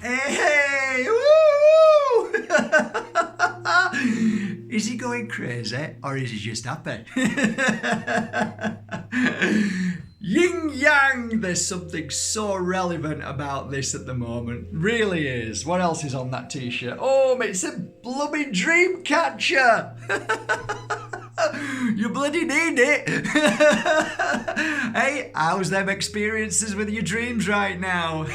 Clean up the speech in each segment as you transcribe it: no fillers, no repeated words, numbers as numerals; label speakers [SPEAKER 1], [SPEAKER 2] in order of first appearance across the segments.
[SPEAKER 1] Hey! Woo! Is he going crazy or is he just happy? Yin yang! There's something so relevant about this at the moment. Really is. What else is on that t-shirt? Oh, it's a blooming dream catcher! You bloody need it. Hey, how's them experiences with your dreams right now?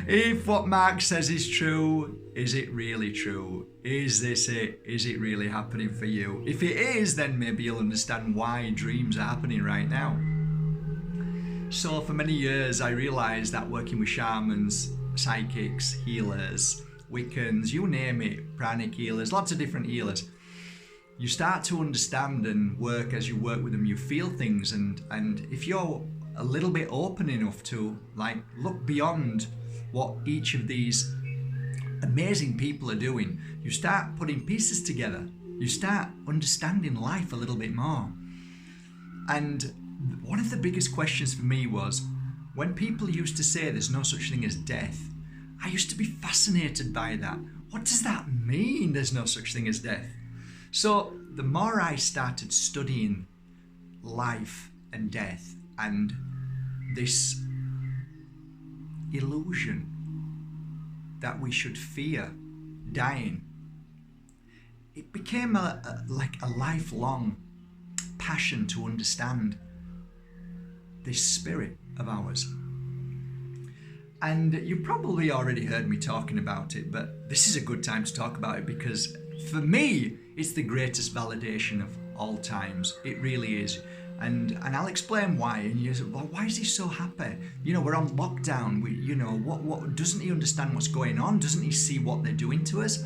[SPEAKER 1] If what Mark says is true, is it really true? Is this it? Is it really happening for you? If it is, then maybe you'll understand why dreams are happening right now. So for many years, I realised that working with shamans, psychics, healers, Wiccans, you name it, pranic healers, lots of different healers, you start to understand and work as you work with them. You feel things, and if you're a little bit open enough to like look beyond what each of these amazing people are doing, you start putting pieces together. You start understanding life a little bit more. And one of the biggest questions for me was when people used to say there's no such thing as death. I used to be fascinated by that. What does that mean, there's no such thing as death? So the more I started studying life and death and this illusion that we should fear dying, it became like a lifelong passion to understand this spirit of ours. And you probably already heard me talking about it, but this is a good time to talk about it because for me, it's the greatest validation of all times. It really is. And I'll explain why. And you say, well, why is he so happy? You know, we're on lockdown. What doesn't he understand what's going on? Doesn't he see what they're doing to us?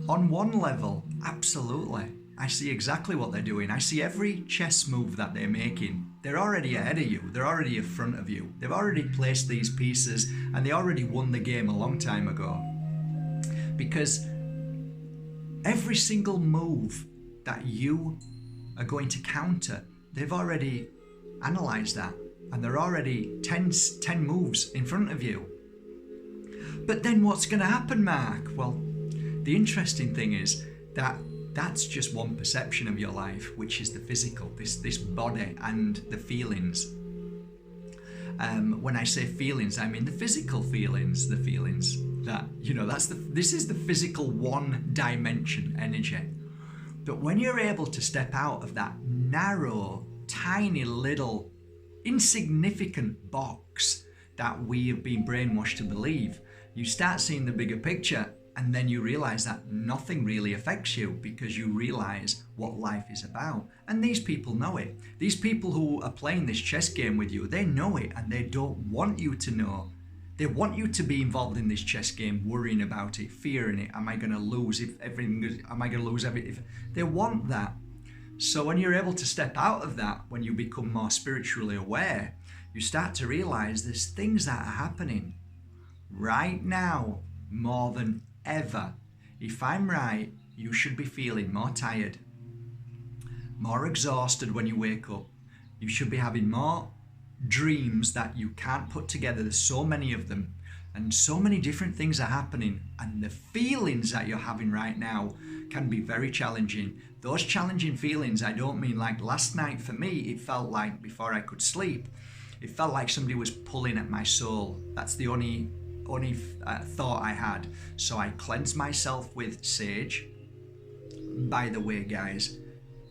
[SPEAKER 1] On one level, absolutely. I see exactly what they're doing. I see every chess move that they're making. They're already ahead of you. They're already in front of you. They've already placed these pieces and they already won the game a long time ago. Because every single move that you are going to counter, they've already analysed that and they're already 10 moves in front of you. But then what's going to happen, Mark? Well, the interesting thing is that that's just one perception of your life, which is the physical, this body and the feelings. When I say feelings, I mean the physical feelings, the feelings that, this is the physical one dimension energy. But when you're able to step out of that narrow, tiny little, insignificant box that we have been brainwashed to believe, you start seeing the bigger picture. And then you realize that nothing really affects you because you realize what life is about. And these people know it. These people who are playing this chess game with you, they know it and they don't want you to know. They want you to be involved in this chess game, worrying about it, fearing it. Am I going to lose if everything? Am I going to lose everything? They want that. So when you're able to step out of that, when you become more spiritually aware, you start to realize there's things that are happening right now more than ever. If I'm right, you should be feeling more tired, more exhausted when you wake up. You should be having more dreams that you can't put together. There's so many of them and so many different things are happening, and the feelings that you're having right now can be very challenging. Those challenging feelings, I don't mean like last night. For me, it felt like before I could sleep, it felt like somebody was pulling at my soul. That's the only thought I had. So I cleansed myself with sage. By the way, guys,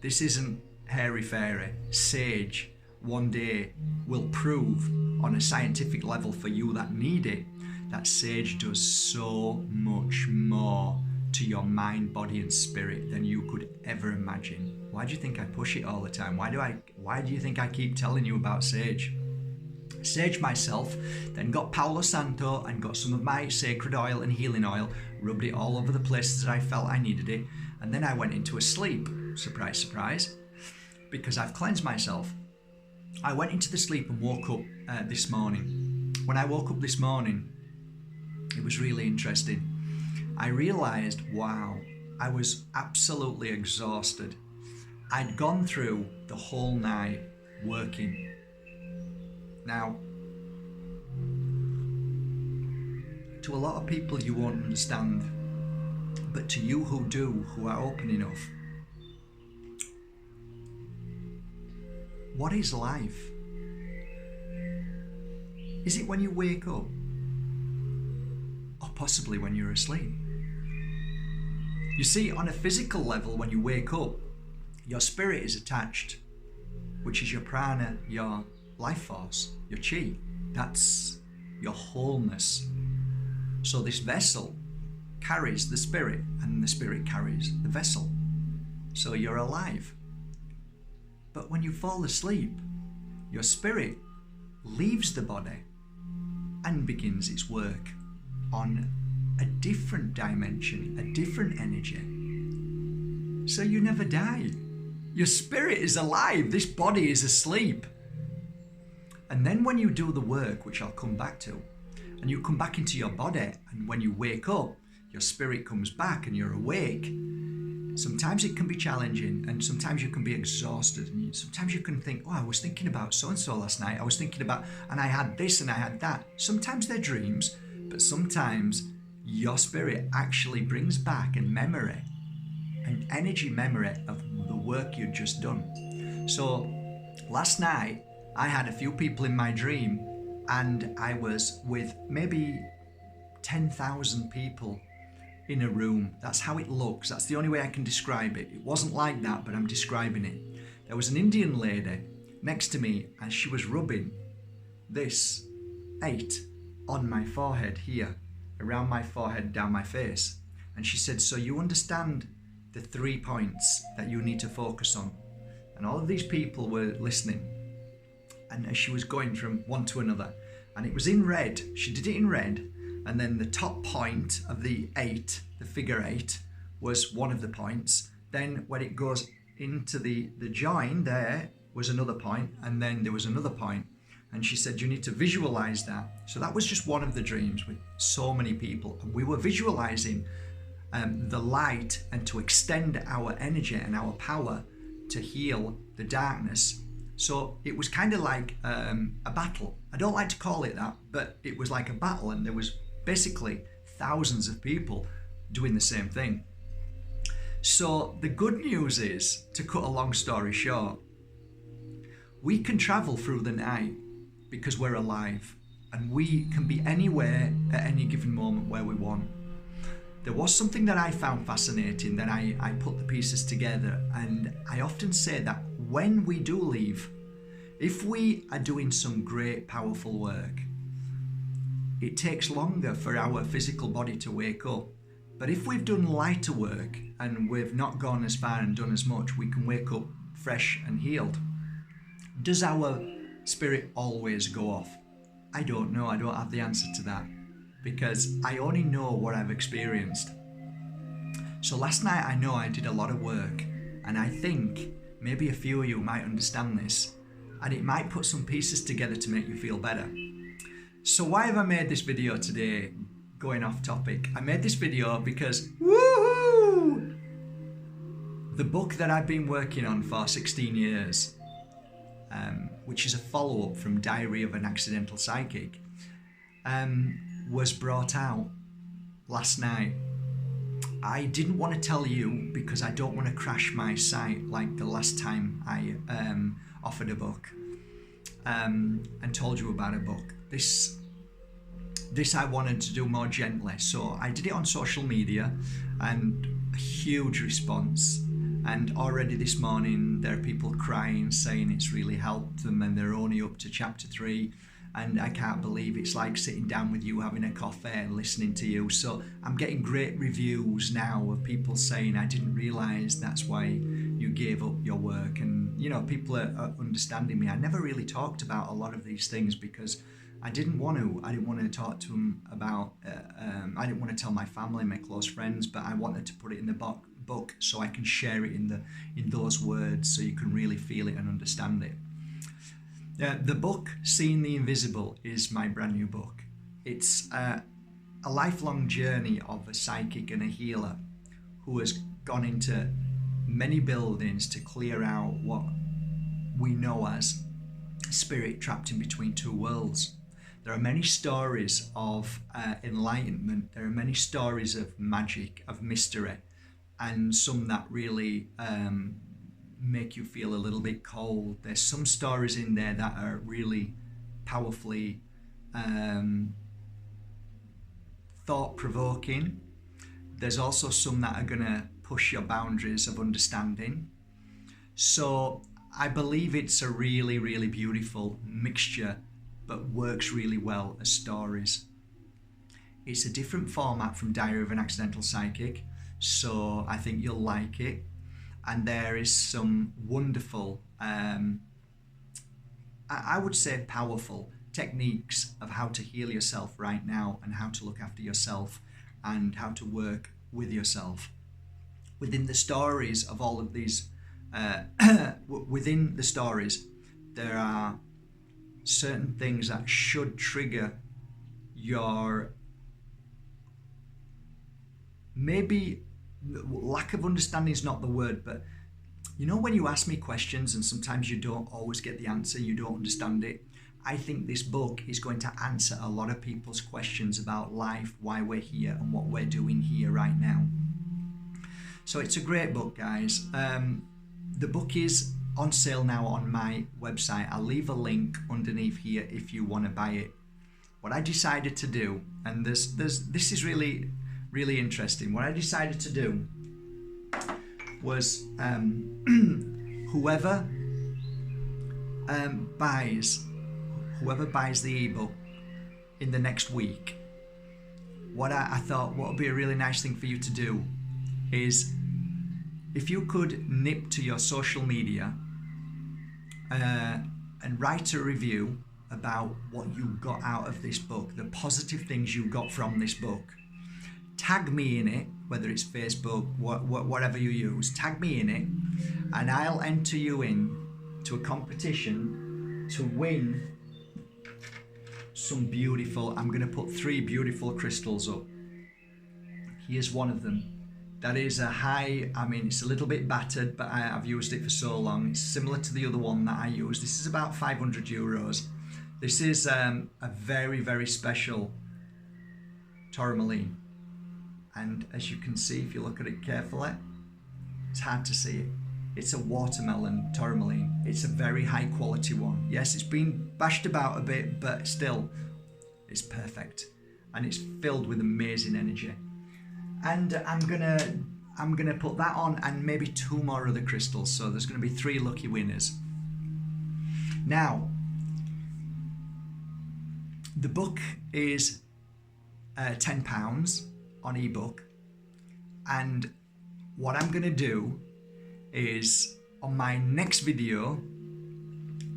[SPEAKER 1] this isn't hairy-fairy. Sage one day will prove on a scientific level for you that need it, that sage does so much more to your mind, body and spirit than you could ever imagine. Why do you think I push it all the time? Why do you think I keep telling you about sage? Sage myself, then got Palo Santo and got some of my sacred oil and healing oil, rubbed it all over the places that I felt I needed it, and then I went into a sleep. Surprise, surprise, because I've cleansed myself. I went into the sleep and woke up this morning. When I woke up this morning, it was really interesting. I realised, wow, I was absolutely exhausted. I'd gone through the whole night working. Now, To a lot of people you won't understand, but to you who do, who are open enough, what is life? Is it when you wake up? Or possibly when you're asleep? You see, on a physical level, when you wake up, your spirit is attached, which is your prana, your life force, your chi. That's your wholeness. So this vessel carries the spirit, and the spirit carries the vessel. So you're alive. But when you fall asleep, your spirit leaves the body and begins its work on a different dimension, a different energy. So you never die. Your spirit is alive, this body is asleep. And then when you do the work, which I'll come back to, and you come back into your body, and when you wake up, your spirit comes back and you're awake. Sometimes it can be challenging, and sometimes you can be exhausted, and sometimes you can think, oh, I was thinking about so-and-so last night, I was thinking about, and I had this and I had that. Sometimes they're dreams, but sometimes your spirit actually brings back a memory, an energy memory of the work you'd just done. So last night, I had a few people in my dream, and I was with maybe 10,000 people in a room. That's how it looks. That's the only way I can describe it. It wasn't like that, but I'm describing it. There was an Indian lady next to me, and she was rubbing this 8 on my forehead here, around my forehead, down my face. And she said, so you understand the 3 points that you need to focus on. And all of these people were listening. And as she was going from one to another, and it was in red, she did it in red, and then the top point of the 8, the figure 8, was one of the points. Then when it goes into the join, there was another point, and then there was another point. And she said, you need to visualize that. So that was just one of the dreams with so many people. And we were visualizing the light, and to extend our energy and our power to heal the darkness. So it was kind of like a battle. I don't like to call it that, but it was like a battle, and there was basically thousands of people doing the same thing. So the good news is, to cut a long story short, we can travel through the night because we're alive, and we can be anywhere at any given moment where we want. There was something that I found fascinating, that I put the pieces together, and I often say that when we do leave, if we are doing some great powerful work, it takes longer for our physical body to wake up. But if we've done lighter work and we've not gone as far and done as much, we can wake up fresh and healed. Does our spirit always go off? I don't know. I don't have the answer to that, because I only know what I've experienced. So last night, I know I did a lot of work, and I think maybe a few of you might understand this, and it might put some pieces together to make you feel better. So why have I made this video today? Going off topic. I made this video because, woohoo! The book that I've been working on for 16 years, which is a follow-up from Diary of an Accidental Psychic, was brought out last night. I didn't want to tell you because I don't want to crash my site like the last time I offered a book and told you about a book. This I wanted to do more gently, so I did it on social media, and a huge response. And already this morning there are people crying, saying it's really helped them, and they're only up to chapter 3. And I can't believe it's like sitting down with you, having a coffee and listening to you. So I'm getting great reviews now of people saying, I didn't realise that's why you gave up your work. And, you know, people are understanding me. I never really talked about a lot of these things because I didn't want to talk to them about, I didn't want to tell my family, my close friends, but I wanted to put it in the book so I can share it in those words so you can really feel it and understand it. The book, Seeing the Invisible, is my brand new book. It's a lifelong journey of a psychic and a healer who has gone into many buildings to clear out what we know as spirit trapped in between two worlds. There are many stories of enlightenment. There are many stories of magic, of mystery, and some that really make you feel a little bit cold. There's some stories in there that are really powerfully thought-provoking. There's also some that are going to push your boundaries of understanding. So I believe it's a really, really beautiful mixture, but works really well as stories. It's a different format from Diary of an Accidental Psychic, so I think you'll like it. And there is some wonderful, I would say powerful techniques of how to heal yourself right now, and how to look after yourself, and how to work with yourself. Within the stories of all of these, within the stories, there are certain things that should trigger your maybe lack of understanding is not the word, but you know when you ask me questions and sometimes you don't always get the answer, you don't understand it. I think this book is going to answer a lot of people's questions about life, why we're here, and what we're doing here right now. So it's a great book, guys. The book is on sale now on my website. I'll leave a link underneath here if you want to buy it. What I decided to do, and this is really, really interesting. What I decided to do was whoever buys the ebook in the next week, what I thought what would be a really nice thing for you to do is, if you could nip to your social media and write a review about what you got out of this book, the positive things you got from this book. Tag me in it, whether it's Facebook, whatever you use, tag me in it, and I'll enter you in to a competition to win some beautiful, I'm going to put 3 beautiful crystals up. Here's one of them. That is a high, I mean, it's a little bit battered, but I've used it for so long. It's similar to the other one that I used. This is about €500. This is a very, very special tourmaline. And as you can see, if you look at it carefully, it's hard to see it. It's a watermelon tourmaline. It's a very high quality one. Yes, it's been bashed about a bit, but still, it's perfect. And it's filled with amazing energy. And I'm gonna put that on, and maybe 2 more other crystals. So there's gonna be 3 lucky winners. Now, the book is £10 on ebook, and what I'm gonna do is on my next video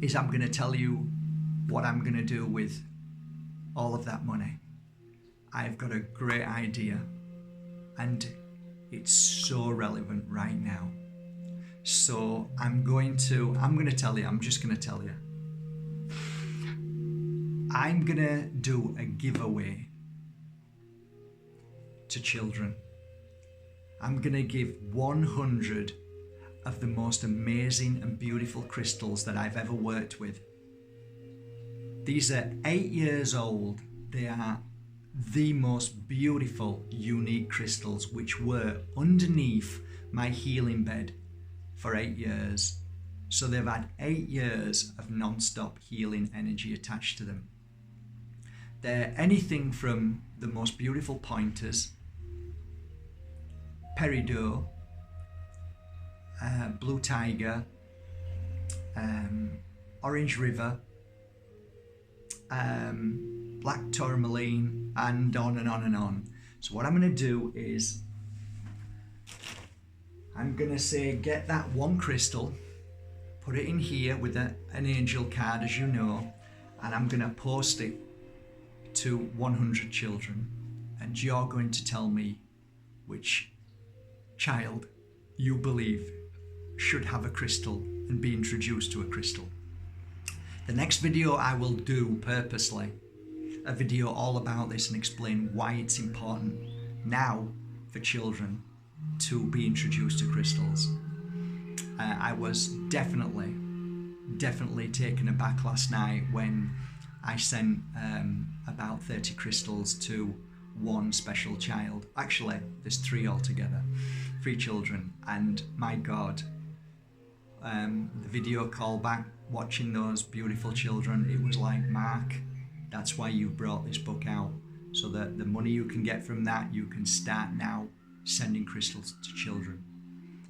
[SPEAKER 1] is I'm gonna tell you what I'm gonna do with all of that money. I've got a great idea, and it's so relevant right now. So I'm just gonna tell you. I'm gonna do a giveaway to children. I'm gonna give 100 of the most amazing and beautiful crystals that I've ever worked with. These are 8 years old. They are the most beautiful, unique crystals which were underneath my healing bed for 8 years. So they've had 8 years of non-stop healing energy attached to them. They're anything from the most beautiful pointers, peridot, blue tiger, orange river, black tourmaline, and on and on and on. So what I'm going to do is I'm going to say get that one crystal, put it in here with an angel card, as you know, and I'm going to post it to 100 children, and you're going to tell me which child you believe should have a crystal and be introduced to a crystal. The next video I will do purposely a video all about this and explain why it's important now for children to be introduced to crystals. I was definitely taken aback last night when I sent about 30 crystals to one special child. Actually, there's 3 altogether, 3 children, and my God, the video call back, watching those beautiful children, it was like, Mark, that's why you brought this book out, so that the money you can get from that, you can start now sending crystals to children.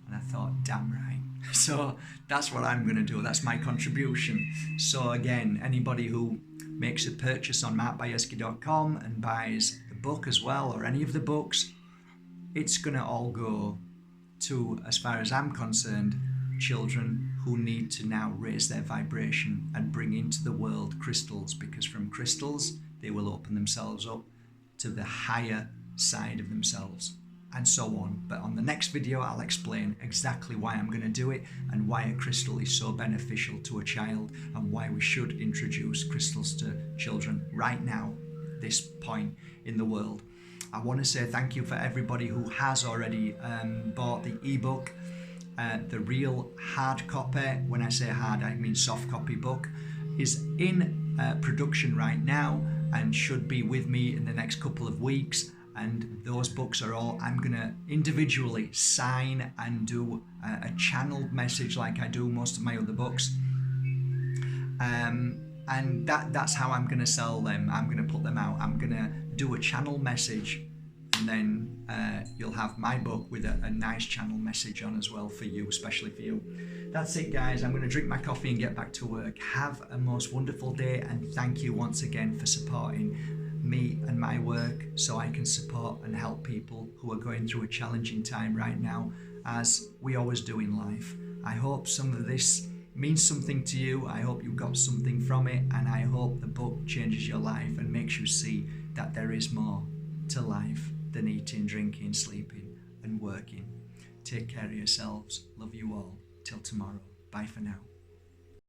[SPEAKER 1] And I thought, damn right. So that's what I'm going to do. That's my contribution. So again, anybody who makes a purchase on markbajerski.com and buys the book as well, or any of the books, it's going to all go to, as far as I'm concerned, children who need to now raise their vibration and bring into the world crystals, because from crystals they will open themselves up to the higher side of themselves, and so on. But on the next video I'll explain exactly why I'm going to do it, and why a crystal is so beneficial to a child, and why we should introduce crystals to children right now, this point in the world. I want to say thank you for everybody who has already bought the ebook. The real hard copy, when I say hard I mean soft copy book, is in production right now and should be with me in the next couple of weeks. And those books are all, I'm going to individually sign and do a channeled message like I do most of my other books. And that's how I'm going to sell them. I'm going to put them out. I'm going to do a channel message, and then you'll have my book with a nice channel message on as well for you, especially for you. That's it, guys. I'm going to drink my coffee and get back to work. Have a most wonderful day, and thank you once again for supporting me and my work, so I can support and help people who are going through a challenging time right now, as we always do in life. I hope some of this means something to you. I hope you got something from it, and I hope the book changes your life and makes you see that there is more to life than eating, drinking, sleeping and working. Take care of yourselves. Love you all. Till tomorrow. Bye for now.